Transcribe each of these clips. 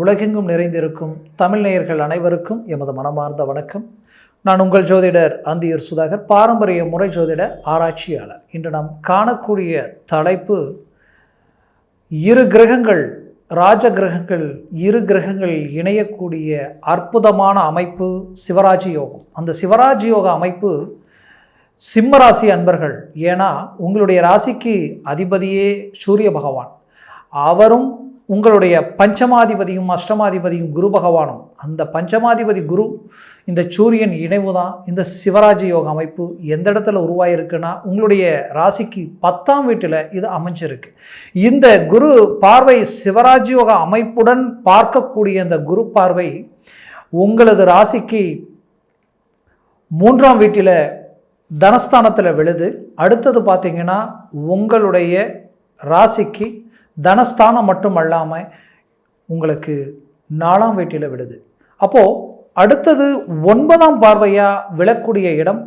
உலகெங்கும் நிறைந்திருக்கும் தமிழ் நேயர்கள் அனைவருக்கும் எமது மனமார்ந்த வணக்கம். நான் உங்கள் ஜோதிடர் அந்தியூர் சுதாகர், பாரம்பரிய முறை ஜோதிட ஆராய்ச்சியாளர். இன்று நாம் காணக்கூடிய தலைப்பு, இரு கிரகங்கள், ராஜ கிரகங்கள், இரு கிரகங்கள் இணையக்கூடிய அற்புதமான அமைப்பு சிவராஜ் யோகம். அந்த சிவராஜ் யோக அமைப்பு சிம்ம ராசி அன்பர்கள், ஏன்னா உங்களுடைய ராசிக்கு அதிபதியே சூரிய பகவான், அவரும் உங்களுடைய பஞ்சமாதிபதியும் அஷ்டமாதிபதியும் குரு பகவானும். அந்த பஞ்சமாதிபதி குரு, இந்த சூரியன் இணைவு தான் இந்த சிவராஜ் யோக அமைப்பு. எந்த இடத்துல உருவாயிருக்குன்னா உங்களுடைய ராசிக்கு 10ஆம் வீட்டில் இது அமைஞ்சிருக்கு. இந்த குரு பார்வை, சிவராஜ் யோக அமைப்புடன் பார்க்கக்கூடிய இந்த குரு பார்வை உங்களது ராசிக்கு 3ஆம் வீட்டில் தனஸ்தானத்தில் விழுது. அடுத்தது பார்த்தீங்கன்னா உங்களுடைய ராசிக்கு தனஸ்தானம் மட்டும் அல்லாமல் உங்களுக்கு 4ஆம் வீட்டில் விழுது. அப்போது அடுத்தது 9ஆம் பார்வையாக விழக்கூடிய இடம்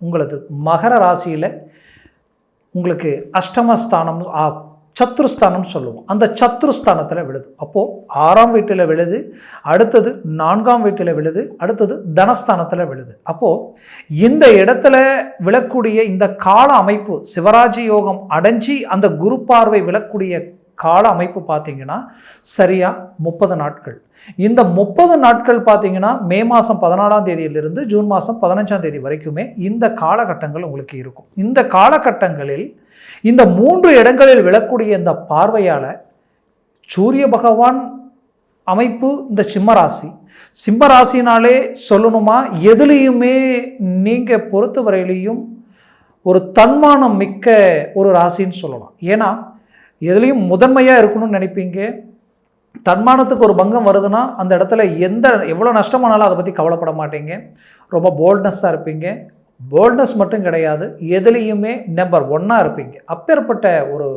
உங்களது மகர ராசியில் உங்களுக்கு அஷ்டமஸ்தானம், சத்ருஸ்தானம் சொல்லுவோம். அந்த சத்ருஸ்தானத்தில் விழுது. அப்போது 6ஆம் வீட்டில் விழுது, அடுத்தது 4ஆம் வீட்டில் விழுது, அடுத்தது தனஸ்தானத்தில் விழுது. அப்போது இந்த இடத்துல விழக்கூடிய இந்த கால அமைப்பு, சிவராஜ் யோகம் அடைஞ்சி அந்த குரு பார்வை விழக்கூடிய கால அமைப்பு பார்த்தீங்கன்னா சரியாக 30 நாட்கள். இந்த 30 நாட்கள் பார்த்தீங்கன்னா மே மாதம் 14ஆம் தேதியிலிருந்து ஜூன் மாதம் 15ஆம் தேதி வரைக்குமே இந்த காலகட்டங்கள் உங்களுக்கு இருக்கும். இந்த காலகட்டங்களில் இந்த 3 இடங்களில் விழக்கூடிய இந்த பார்வையால் சூரிய பகவான் அமைப்பு, இந்த சிம்மராசி, சிம்மராசினாலே சொல்லணுமா, எதுலேயுமே நீங்கள் பொறுத்தவரையிலையும் ஒரு தன்மானம் மிக்க ஒரு ராசின்னு சொல்லலாம். ஏன்னா எதுலேயும் முதன்மையாக இருக்கணும்னு நினைப்பீங்க. தன்மானத்துக்கு ஒரு பங்கம் வருதுன்னா அந்த இடத்துல எவ்வளோ நஷ்டமானாலும் அதை பற்றி கவலைப்பட மாட்டீங்க. ரொம்ப போல்ட்னஸ்ஸாக இருப்பீங்க. போல்ட்னஸ் மட்டும் கிடையாது, எதுலேயுமே நம்பர் 1ஆக இருப்பீங்க. அப்பேற்பட்ட ஒரு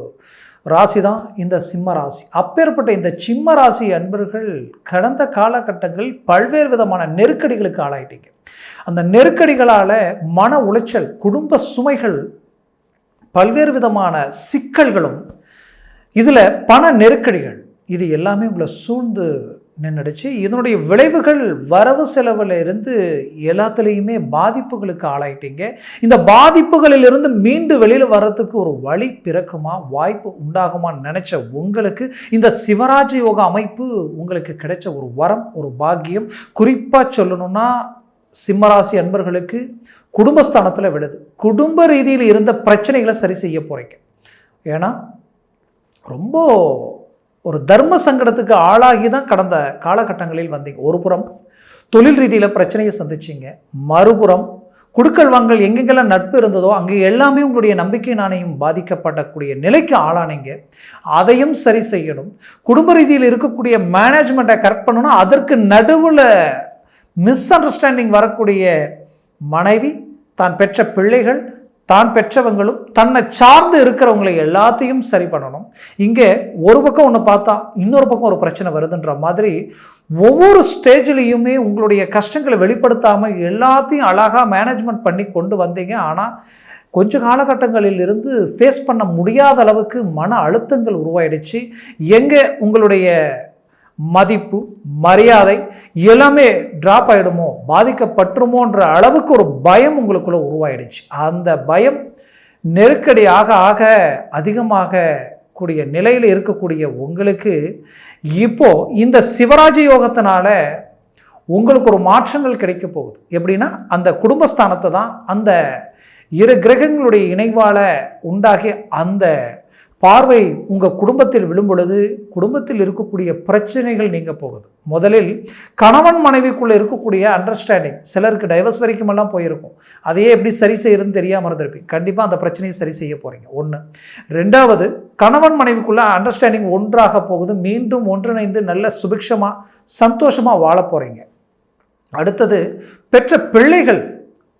ராசி தான் இந்த சிம்ம ராசி. அப்பேற்பட்ட இந்த சிம்ம ராசி அன்பர்கள் கடந்த காலகட்டங்கள் பல்வேறு விதமான நெருக்கடிகளுக்கு ஆளாயிட்டீங்க. அந்த நெருக்கடிகளால் மன உளைச்சல், குடும்ப சுமைகள், பல்வேறு விதமான சிக்கல்களும், இதில் பண நெருக்கடிகள், இது எல்லாமே உங்களை சூழ்ந்து நின்றுடுச்சு. இதனுடைய விளைவுகள் வரவு செலவில் இருந்து எல்லாத்துலேயுமே பாதிப்புகளுக்கு ஆளாயிட்டீங்க. இந்த பாதிப்புகளிலிருந்து மீண்டு வெளியில் வர்றதுக்கு ஒரு வழி பிறக்குமா, வாய்ப்பு உண்டாகுமான்னு நினச்ச உங்களுக்கு இந்த சிவராஜ் யோக அமைப்பு உங்களுக்கு கிடைச்ச ஒரு வரம், ஒரு பாக்கியம். குறிப்பாக சொல்லணும்னா சிம்மராசி அன்பர்களுக்கு குடும்பஸ்தானத்தில் விழுது. குடும்ப ரீதியில் இருந்த பிரச்சனைகளை சரி செய்ய போகிறீங்க. ஏன்னா ரொம்ப ஒரு தர்ம சங்கடத்துக்கு ஆளாகி தான் கடந்த காலகட்டங்களில் வந்தீங்க. ஒரு புறம் தொழில் ரீதியில் பிரச்சனையை சந்திச்சிங்க, மறுபுறம் குடுக்கல் வாங்கல் எங்கெங்கெல்லாம் நட்பு இருந்ததோ அங்கே எல்லாமே உங்களுடைய நம்பிக்கை நாணயம் பாதிக்கப்படக்கூடிய நிலைக்கு ஆளானீங்க. அதையும் சரி செய்யணும். குடும்ப ரீதியில் இருக்கக்கூடிய மேனேஜ்மெண்ட்டை கரெக்ட் பண்ணணும். அதற்கு நடுவில் மிஸ் அண்டர்ஸ்டாண்டிங் வரக்கூடிய மனைவி, தான் பெற்ற பிள்ளைகள், தான் பெற்றவங்களும், தன்னை சார்ந்து இருக்கிறவங்களை எல்லாத்தையும் சரி பண்ணணும். இங்கே ஒரு பக்கம் ஒன்று பார்த்தா இன்னொரு பக்கம் ஒரு பிரச்சனை வருதுன்ற மாதிரி ஒவ்வொரு ஸ்டேஜ்லேயுமே உங்களுடைய கஷ்டங்களை வெளிப்படுத்தாமல் எல்லாத்தையும் அழகாக மேனேஜ்மெண்ட் பண்ணி கொண்டு வந்தீங்க. ஆனால் கொஞ்ச காலகட்டங்களில் இருந்து ஃபேஸ் பண்ண முடியாத அளவுக்கு மன அழுத்தங்கள் உருவாயிடுச்சு. எங்கே உங்களுடைய மதிப்பு, மரியாதை எல்லாமே டிராப் ஆகிடுமோ, பாதிக்கப்பட்டுருமோன்ற அளவுக்கு ஒரு பயம் உங்களுக்குள்ள உருவாயிடுச்சு. அந்த பயம் நெருக்கடி ஆக ஆக அதிகமாக கூடிய நிலையில் இருக்கக்கூடிய உங்களுக்கு இப்போ இந்த சிவராஜ் யோகத்தினால உங்களுக்கு ஒரு மாற்றங்கள் கிடைக்க போகுது. எப்படின்னா அந்த குடும்பஸ்தானத்தை தான் அந்த இரு கிரகங்களுடைய இணைவால் உண்டாகி அந்த பார்வை உங்கள் குடும்பத்தில் விழும் பொழுது குடும்பத்தில் இருக்கக்கூடிய பிரச்சனைகள் நீங்க போகுது. முதலில் கணவன் மனைவிக்குள்ளே இருக்கக்கூடிய அண்டர்ஸ்டாண்டிங், சிலருக்கு டைவர்ஸ் வரைக்கும் எல்லாம் போயிருக்கும். அதையே எப்படி சரி செய்யறதுன்னு தெரியாமல் இருந்திருப்பீங்க. கண்டிப்பாக அந்த பிரச்சனையை சரி செய்ய போகிறீங்க. 1. 2வது, கணவன் மனைவிக்குள்ள அண்டர்ஸ்டாண்டிங் ஒன்றாக போகுது. மீண்டும் ஒன்றிணைந்து நல்ல சுபிக்ஷமாக சந்தோஷமாக வாழ போகிறீங்க. அடுத்தது, பெற்ற பிள்ளைகள்,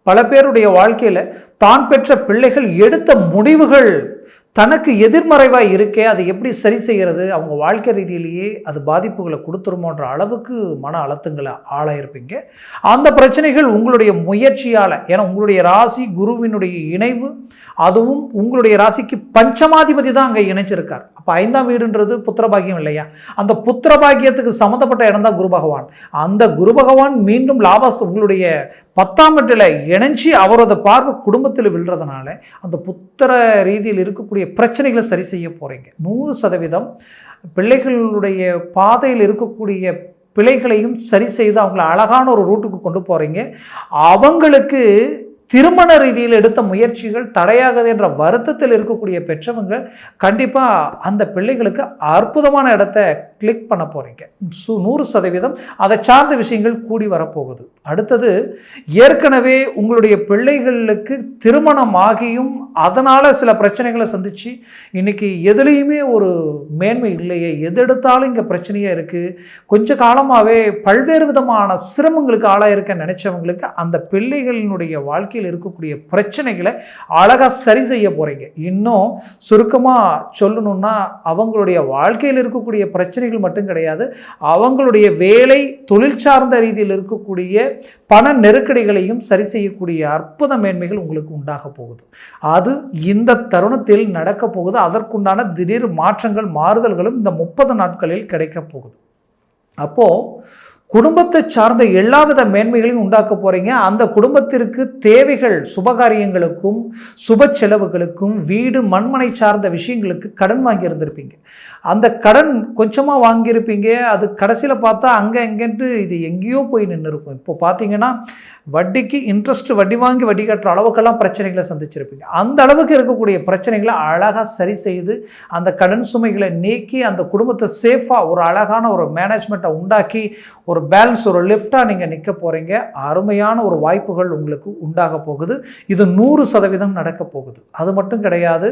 பல பேருடைய வாழ்க்கையில் தான் பெற்ற பிள்ளைகள் எடுத்த முடிவுகள் தனக்கு எதிர்மறைவாக இருக்கே அதை எப்படி சரி செய்கிறது, அவங்க வாழ்க்கை ரீதியிலேயே அது பாதிப்புகளை கொடுத்துருமோன்ற அளவுக்கு மன அழுத்தங்களை ஆளாயிருப்பீங்க. அந்த பிரச்சனைகள் உங்களுடைய முயற்சியால், ஏன்னா உங்களுடைய ராசி குருவினுடைய இணைவு, அதுவும் உங்களுடைய ராசிக்கு பஞ்சமாதிபதி தான் அங்கே இணைச்சிருக்கார். அப்போ 5ஆம் வீடுன்றது புத்திரபாகியம் இல்லையா, அந்த புத்திரபாகியத்துக்கு சம்மந்தப்பட்ட இடம் தான் குரு பகவான். அந்த குரு பகவான் மீண்டும் உங்களுடைய 10ஆம் வீட்டில் இணைஞ்சி அவரது பார்வை குடும்பத்தில் விழுறதுனால அந்த புத்திர ரீதியில் இருக்கக்கூடிய பிரச்சனைகளை சரி செய்ய போகிறீங்க. 100% பிள்ளைகளுடைய பாதையில் இருக்கக்கூடிய பிழைகளையும் சரி செய்து அவங்கள அழகான ஒரு ரூட்டுக்கு கொண்டு போகிறீங்க. அவங்களுக்கு திருமண ரீதியில் எடுத்த முயற்சிகள் தடையாகுது என்ற வருத்தத்தில் இருக்கக்கூடிய பெற்றவங்க கண்டிப்பாக அந்த பிள்ளைகளுக்கு அற்புதமான இடத்த கிளிக் பண்ண போகிறீங்க. 100% அதை சார்ந்த விஷயங்கள் கூடி வரப்போகுது. அடுத்தது, ஏற்கனவே உங்களுடைய பிள்ளைகளுக்கு திருமணம் ஆகியும் அதனால் சில பிரச்சனைகளை சந்தித்து இன்றைக்கி எதுலேயுமே ஒரு மேன்மை இல்லையே, எது எடுத்தாலும் இங்கே பிரச்சனையாக இருக்குது, கொஞ்ச காலமாகவே பல்வேறு விதமான சிரமங்களுக்கு ஆளாயிருக்க நினைச்சவங்களுக்கு அந்த பிள்ளைகளினுடைய வாழ்க்கையில் இருக்கக்கூடிய பிரச்சனைகளை அழகாக சரி செய்ய போகிறீங்க. இன்னும் சுருக்கமாக சொல்லணும்னா, அவங்களுடைய வாழ்க்கையில் இருக்கக்கூடிய பிரச்சனைகள் மட்டும் கிடையாது, அவங்களுடைய வேலை தொழில் சார்ந்த ரீதியில் இருக்கக்கூடிய பண நெருக்கடிகளையும் சரி செய்யக்கூடிய அற்புத மேன்மைகள் உங்களுக்கு உண்டாக போகுது. அது இந்த தருணத்தில் நடக்க போகுது. அதற்குண்டான திடீர் மாற்றங்கள் மாறுதல்களும் இந்த 30 நாட்களில் கிடைக்க போகுது. அப்போது குடும்பத்தை சார்ந்த எல்லாவித மேன்மைகளையும் உண்டாக்க போகிறீங்க. அந்த குடும்பத்திற்கு தேவைகள், சுபகாரியங்களுக்கும் சுப செலவுகளுக்கும் வீடு மண்மனை சார்ந்த விஷயங்களுக்கு கடன் வாங்கி இருந்திருப்பீங்க. அந்த கடன் கொஞ்சமாக வாங்கியிருப்பீங்க, அது கடைசியில் பார்த்தா அங்கே எங்கேன்ட்டு இது எங்கேயோ போய் நின்று இருக்கும். இப்போ பார்த்தீங்கன்னா வட்டிக்கு இன்ட்ரெஸ்ட், வட்டி வாங்கி வட்டி கட்டுற அளவுக்கெல்லாம் பிரச்சனைகளை சந்திச்சிருப்பீங்க. அந்த அளவுக்கு இருக்கக்கூடிய பிரச்சனைகளை அழகாக சரி செய்து அந்த கடன் சுமைகளை நீக்கி அந்த குடும்பத்தை சேஃபாக ஒரு அழகான ஒரு மேனேஜ்மெண்ட்டை உண்டாக்கி ஒரு பேலன்ஸ், ஒரு லிஃப்டாக நீங்கள் நிற்க போகிறீங்க. அருமையான ஒரு வாய்ப்புகள் உங்களுக்கு உண்டாக போகுது. இது 100% நடக்க போகுது. அது மட்டும் கிடையாது,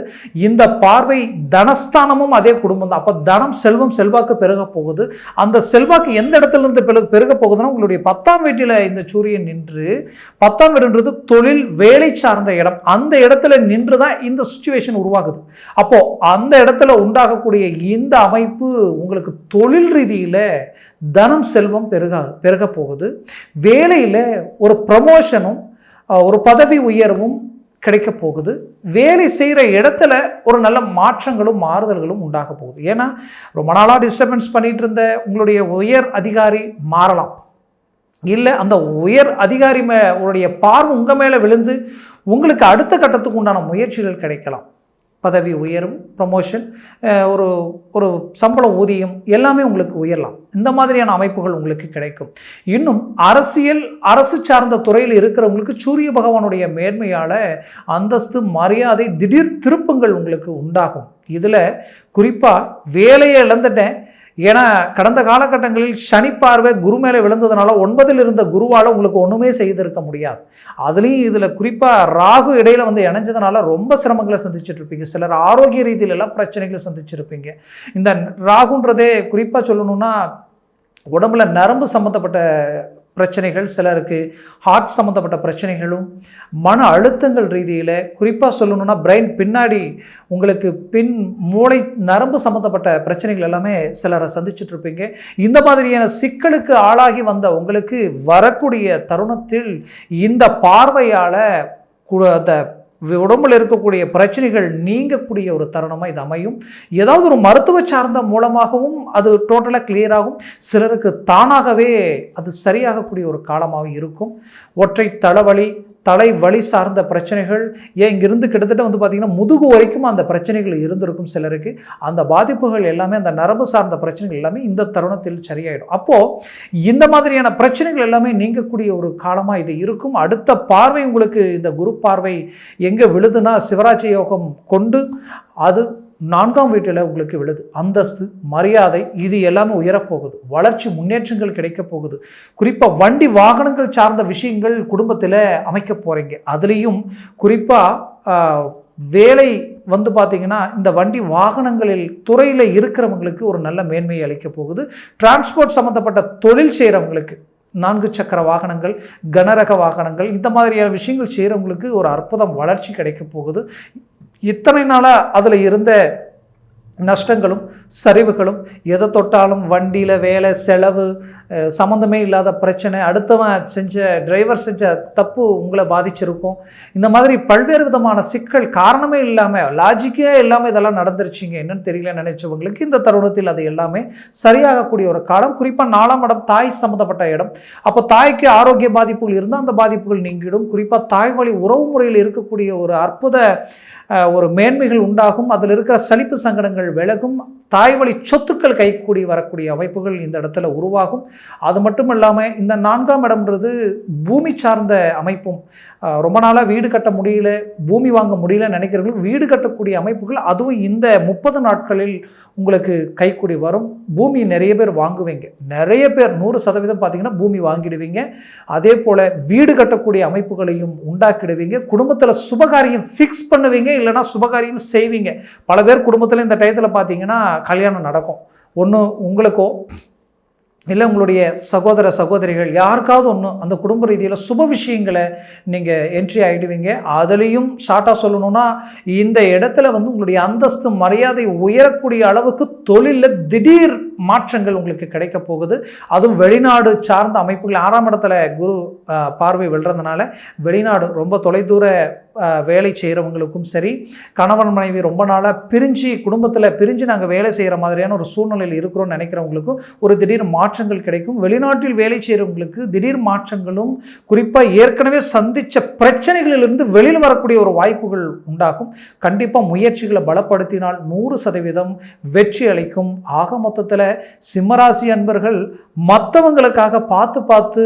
இந்த பார்வை தனஸ்தானமும் அதே குடும்பம் தான். அப்போ தனம், செல்வம், செல்வாக்கு பெருக போகுது. அந்த செல்வாக்கு எந்த இடத்துல இருந்து பெருக போகுதுன்னா, உங்களுடைய 10ஆம் வீட்டில் இந்த சூரியன் நின்று, 10ஆம் வீடுன்றது தொழில் வேலை சார்ந்த இடம், அந்த இடத்துல நின்று தான் இந்த சிச்சுவேஷன் உருவாகுது. அப்போ அந்த இடத்துல உண்டாகக்கூடிய இந்த அமைப்பு உங்களுக்கு தொழில் ரீதியில் தனம், செல்வம் பெருக போகுது. வேலையில் ஒரு ப்ரமோஷனும் ஒரு பதவி உயர்வும் கிடைக்க போகுது. வேலை செய்கிற இடத்துல ஒரு நல்ல மாற்றங்களும் மாறுதல்களும் உண்டாக போகுது. ஏன்னா ரொம்ப நாளாக டிஸ்டர்பன்ஸ் பண்ணிட்டு இருந்த உங்களுடைய உயர் அதிகாரி மாறலாம், இல்லை அந்த உயர் அதிகாரி உடைய பார்வை உங்கள் மேலே விழுந்து உங்களுக்கு அடுத்த கட்டத்துக்கு உண்டான முயற்சிகள் கிடைக்கலாம். பதவி உயரும், ப்ரமோஷன், ஒரு சம்பள ஊதியம் எல்லாமே உங்களுக்கு உயரலாம். இந்த மாதிரியான அமைப்புகள் உங்களுக்கு கிடைக்கும். இன்னும் அரசியல், அரசு சார்ந்த துறையில் இருக்கிறவங்களுக்கு சூரிய பகவானுடைய மேன்மையால் அந்தஸ்து, மரியாதை, திடீர் திருப்பங்கள் உங்களுக்கு உண்டாகும். இதில் குறிப்பாக வேலையை இழந்துட்டேன், ஏன்னா கடந்த காலகட்டங்களில் சனி பார்வை குரு மேலே விழுந்ததுனால 9ல் இருந்த குருவால் உங்களுக்கு ஒன்றுமே செய்திருக்க முடியாது. அதுலேயும் இதில் குறிப்பாக ராகு இடையில் வந்து இணைஞ்சதுனால ரொம்ப சிரமங்களை சந்திச்சுட்டு இருப்பீங்க. சிலர் ஆரோக்கிய ரீதியிலெல்லாம் பிரச்சனைகளை சந்திச்சிருப்பீங்க. இந்த ராகுன்றதே குறிப்பாக சொல்லணும்னா, உடம்புல நரம்பு சம்மந்தப்பட்ட பிரச்சனைகள், சிலருக்கு ஹார்ட் சம்மந்தப்பட்ட பிரச்சனைகளும், மன அழுத்தங்கள் ரீதியில் குறிப்பாக சொல்லணும்னா பிரெயின் பின்னாடி உங்களுக்கு மூளை நரம்பு சம்மந்தப்பட்ட பிரச்சனைகள் எல்லாமே சிலரை சந்திச்சுட்டு இருப்பீங்க. இந்த மாதிரியான சிக்கலுக்கு ஆளாகி வந்த உங்களுக்கு வரக்கூடிய தருணத்தில் இந்த பார்வையால் அந்த உடம்புல இருக்கக்கூடிய பிரச்சனைகள் நீங்கக்கூடிய ஒரு தருணமாக இது அமையும். ஏதாவது ஒரு மருத்துவ சார்ந்த மூலமாகவும் அது டோட்டலாக கிளியராகும். சிலருக்கு தானாகவே அது சரியாகக்கூடிய ஒரு காலமாக இருக்கும். ஒற்றை தலைவலி, தலைவலி சார்ந்த பிரச்சனைகள், இங்கிருந்து கிட்டத்தட்ட வந்து பார்த்திங்கன்னா முதுகு வரைக்கும் அந்த பிரச்சனைகள் இருந்திருக்கும் சிலருக்கு. அந்த பாதிப்புகள் எல்லாமே, அந்த நரம்பு சார்ந்த பிரச்சனைகள் எல்லாமே இந்த தருணத்தில் சரியாயிடும். அப்போது இந்த மாதிரியான பிரச்சனைகள் எல்லாமே நீங்கக்கூடிய ஒரு காலமாக இது இருக்கும். அடுத்த பார்வை உங்களுக்கு இந்த குரு பார்வை எங்கே விழுதுன்னா, சிவராஜ யோகம் கொண்டு அது 4ஆம் வீட்டில் உங்களுக்கு விழுது. அந்தஸ்து, மரியாதை இது எல்லாமே உயரப்போகுது. வளர்ச்சி, முன்னேற்றங்கள் கிடைக்க போகுது. குறிப்பாக வண்டி வாகனங்கள் சார்ந்த விஷயங்கள் குடும்பத்தில் அமைக்க போகிறீங்க. அதுலேயும் குறிப்பாக வேலை வந்து பார்த்திங்கன்னா, இந்த வண்டி வாகனங்களில் துறையில் இருக்கிறவங்களுக்கு ஒரு நல்ல மேன்மையை அளிக்க போகுது. டிரான்ஸ்போர்ட் சம்மந்தப்பட்ட தொழில் செய்கிறவங்களுக்கு, 4 சக்கர வாகனங்கள், கனரக வாகனங்கள், இந்த மாதிரியான விஷயங்கள் செய்கிறவங்களுக்கு ஒரு அற்புதம் வளர்ச்சி கிடைக்க போகுது. இத்தனை நாளாக அதில் இருந்த நஷ்டங்களும் சரிவுகளும் எதை தொட்டாலும் வண்டியில் வேலை செலவு சம்மந்தமே இல்லாத பிரச்சனை, அடுத்தவன் டிரைவர் செஞ்ச தப்பு உங்களை பாதிச்சிருக்கும். இந்த மாதிரி பல்வேறு விதமான சிக்கல் காரணமே இல்லாமல், லாஜிக்கே இல்லாமல் இதெல்லாம் நடந்துருச்சிங்க, என்னன்னு தெரியல நினைச்சவங்களுக்கு இந்த தருணத்தில் அது எல்லாமே சரியாகக்கூடிய ஒரு காலம். குறிப்பாக 4ஆம் இடம் தாய் சம்மந்தப்பட்ட இடம். அப்போ தாய்க்கு ஆரோக்கிய பாதிப்புகள் இருந்தால் அந்த பாதிப்புகள் நீங்கிடும். குறிப்பாக தாய் வழி உறவு முறையில் இருக்கக்கூடிய ஒரு அற்புத ஒரு மேன்மைகள் உண்டாகும். அதில் இருக்கிற சலிப்பு சங்கடங்கள் விலகும். தாய் வழி சொத்துக்கள் கைக்கூடி வரக்கூடிய அமைப்புகள் இந்த இடத்துல உருவாகும். அது மட்டும் இல்லாமல் இந்த 4ஆம் இடம்ன்றது பூமி சார்ந்த அமைப்பும். ரொம்ப நாளாக வீடு கட்ட முடியல, பூமி வாங்க முடியல நினைக்கிறவங்களுக்கு வீடு கட்டக்கூடிய அமைப்புகள் அதுவும் இந்த 30 நாட்களில் உங்களுக்கு கைக்கூடி வரும். பூமி நிறைய பேர் வாங்குவீங்க, நிறைய பேர் 100% பார்த்தீங்கன்னா பூமி வாங்கிடுவீங்க. அதே போல் வீடு கட்டக்கூடிய அமைப்புகளையும் உண்டாக்கிடுவீங்க. குடும்பத்தில் சுபகாரியம் ஃபிக்ஸ் பண்ணுவீங்க, இல்லைனா சுபகாரியம் செய்வீங்க. பல பேர் குடும்பத்தில் இந்த டயத்தில் பார்த்தீங்கன்னா கல்யாணம் நடக்கும். ஒன்று உங்களுக்கோ இல்லை உங்களுடைய சகோதர சகோதரிகள் யாருக்காவது ஒன்று அந்த குடும்ப ரீதியில் சுப விஷயங்களை நீங்கள் என்ட்ரி ஆகிடுவீங்க. அதுலேயும் ஷார்ட்டாக சொல்லணும்னா இந்த இடத்துல உங்களுடைய அந்தஸ்து மரியாதை உயரக்கூடிய அளவுக்கு தொழிலில் திடீர் மாற்றங்கள் உங்களுக்கு கிடைக்க போகுது. அதுவும் வெளிநாடு சார்ந்த அமைப்புகள் 6ஆம் இடத்துல குரு பார்வை விழுறதுனால வெளிநாடு ரொம்ப தொலைதூர வேலை செய்கிறவங்களுக்கும் சரி, கணவன் மனைவி ரொம்ப நாளாக பிரிஞ்சு குடும்பத்தில் பிரிஞ்சு நாங்கள் வேலை செய்கிற மாதிரியான ஒரு சூழ்நிலையில் இருக்கிறோம்னு நினைக்கிறவங்களுக்கும் ஒரு திடீர் மாற்றங்கள் கிடைக்கும். வெளிநாட்டில் வேலை செய்கிறவங்களுக்கு திடீர் மாற்றங்களும், குறிப்பாக ஏற்கனவே சந்தித்த பிரச்சனைகளிலிருந்து வெளியில் வரக்கூடிய ஒரு வாய்ப்புகள் உண்டாகும். கண்டிப்பாக முயற்சிகளை பலப்படுத்தினால் 100% வெற்றி அளிக்கும். ஆக மொத்தத்தில் சிம்மராசி அன்பர்கள் மற்றவங்களுக்காக பார்த்து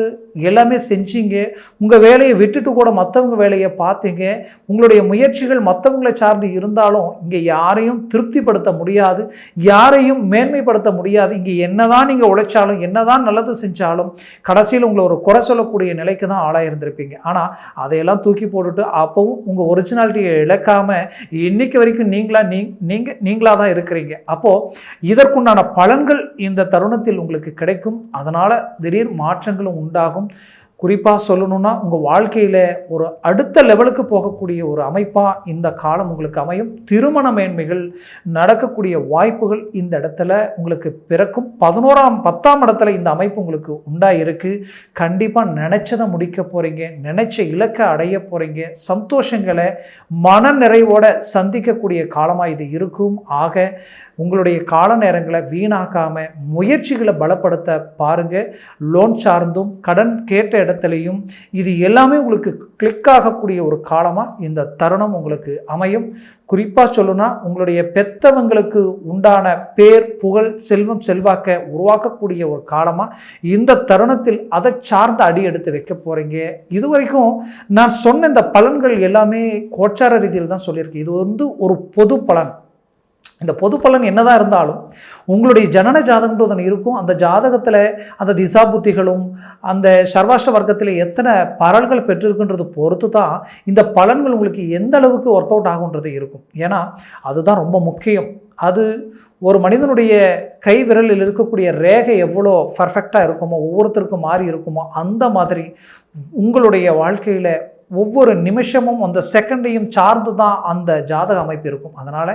எல்லாமே செஞ்சீங்க. உங்கள் வேலையை விட்டுட்டு கூட மற்றவங்க வேலையை பார்த்தீங்க. உங்களுடைய முயற்சிகள் மற்றவங்களை சார்ந்து இருந்தாலும் இங்கே யாரையும் திருப்திப்படுத்த முடியாது, யாரையும் மேன்மைப்படுத்த முடியாது. இங்கே என்னதான் நீங்கள் உழைச்சாலும் என்னதான் நல்லது செஞ்சாலும் கடைசியில் உங்களை ஒரு குறை சொல்லக்கூடிய நிலைக்கு தான் ஆளாயிருந்திருப்பீங்க. ஆனால் அதையெல்லாம் தூக்கி போட்டுட்டு அப்பவும் உங்கள் ஒரிஜினாலிட்டியை இழக்காமல் இன்னைக்கு வரைக்கும் நீங்களாக தான் இருக்கிறீங்க. அப்போது இதற்குண்டான பலன்கள் இந்த தருணத்தில் உங்களுக்கு கிடைக்கும். அதனால் திடீர் மாற்றங்களும் உண்டாகும். குறிப்பாக சொல்லணும்னா உங்கள் வாழ்க்கையில் ஒரு அடுத்த லெவலுக்கு போகக்கூடிய ஒரு அமைப்பாக இந்த காலம் உங்களுக்கு அமையும். திருமண மேன்மைகள் நடக்கக்கூடிய வாய்ப்புகள் இந்த இடத்துல உங்களுக்கு பிறக்கும். 10ஆம் இடத்துல இந்த அமைப்பு உங்களுக்கு உண்டாயிருக்கு. கண்டிப்பாக நினைச்சதை முடிக்க போகிறீங்க, நினைச்ச இலக்கை அடைய போகிறீங்க. சந்தோஷங்களை மன நிறைவோட சந்திக்கக்கூடிய காலமாக இது இருக்கும். ஆக உங்களுடைய கால நேரங்களை வீணாக்காமல் முயற்சிகளை பலப்படுத்த பாருங்கள். லோன் சார்ந்தும் கடன் கேட்ட இடத்துலையும் இது எல்லாமே உங்களுக்கு கிளிக் ஆகக்கூடிய ஒரு காலமாக இந்த தருணம் உங்களுக்கு அமையும். குறிப்பாக சொல்லணும்னா உங்களுடைய பெத்தவங்களுக்கு உண்டான பேர் புகழ் செல்வம் செல்வாக்க உருவாக்கக்கூடிய ஒரு காலமாக இந்த தருணத்தில் அதை சார்ந்த அடி எடுத்து வைக்க போகிறீங்க. இதுவரைக்கும் நான் சொன்ன இந்த பலன்கள் எல்லாமே கோச்சார ரீதியில் தான் சொல்லியிருக்கேன். இது ஒரு பொது பலன். இந்த பொது பலன் என்னதான் இருந்தாலும் உங்களுடைய ஜனன ஜாதகம்ன்றது ஒன்று இருக்கும். அந்த ஜாதகத்தில் அந்த திசா புத்திகளும் அந்த சர்வாஷ்ட வர்க்கத்தில் எத்தனை பலன்கள் பெற்றிருக்குன்றது பொறுத்து தான் இந்த பலன்கள் உங்களுக்கு எந்த அளவுக்கு ஒர்க் அவுட் ஆகுன்றது இருக்கும். ஏன்னா அதுதான் ரொம்ப முக்கியம். அது ஒரு மனிதனுடைய கை விரலில் இருக்கக்கூடிய ரேகை எவ்வளோ பர்ஃபெக்டாக இருக்குமோ, ஒவ்வொருத்தருக்கும் மாறி இருக்குமோ, அந்த மாதிரி உங்களுடைய வாழ்க்கையில் ஒவ்வொரு நிமிஷமும் அந்த செகண்டையும் சார்ந்து தான் அந்த ஜாதக அமைப்பு இருக்கும். அதனால்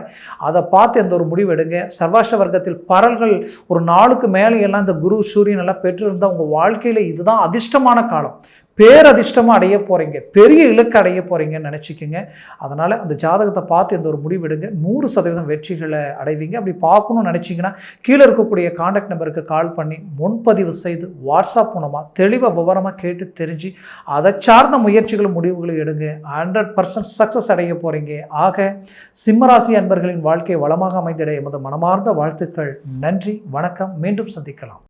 அதை பார்த்து எந்த ஒரு முடிவு எடுங்க. சர்வாஷ்ட வர்க்கத்தில் பரல்கள் ஒரு நாளுக்கு மேலே எல்லாம் இந்த குரு சூரியன் எல்லாம் பெற்றிருந்தால் உங்கள் வாழ்க்கையில் இதுதான் அதிர்ஷ்டமான காலம். பேரதிர்ஷ்டமாக அடைய போகிறீங்க, பெரிய இலக்கு அடைய போகிறீங்கன்னு நினச்சிக்கோங்க. அதனால் அந்த ஜாதகத்தை பார்த்து எந்த ஒரு முடிவு எடுங்க. 100% வெற்றிகளை அடைவீங்க. அப்படி பார்க்கணும்னு நினச்சிங்கன்னா கீழே இருக்கக்கூடிய கான்டாக்ட் நம்பருக்கு கால் பண்ணி முன்பதிவு செய்து வாட்ஸ்அப் மூலமாக தெளிவாக விவரமாக கேட்டு தெரிஞ்சு அதை சார்ந்த முயற்சிகளும் முடிவுகளும் எடுங்க. 100% சக்ஸஸ் அடைய போகிறீங்க. ஆக சிம்மராசி அன்பர்களின் வாழ்க்கை வளமாக அமைந்திட எமது மனமார்ந்த வாழ்த்துக்கள். நன்றி, வணக்கம். மீண்டும் சந்திக்கலாம்.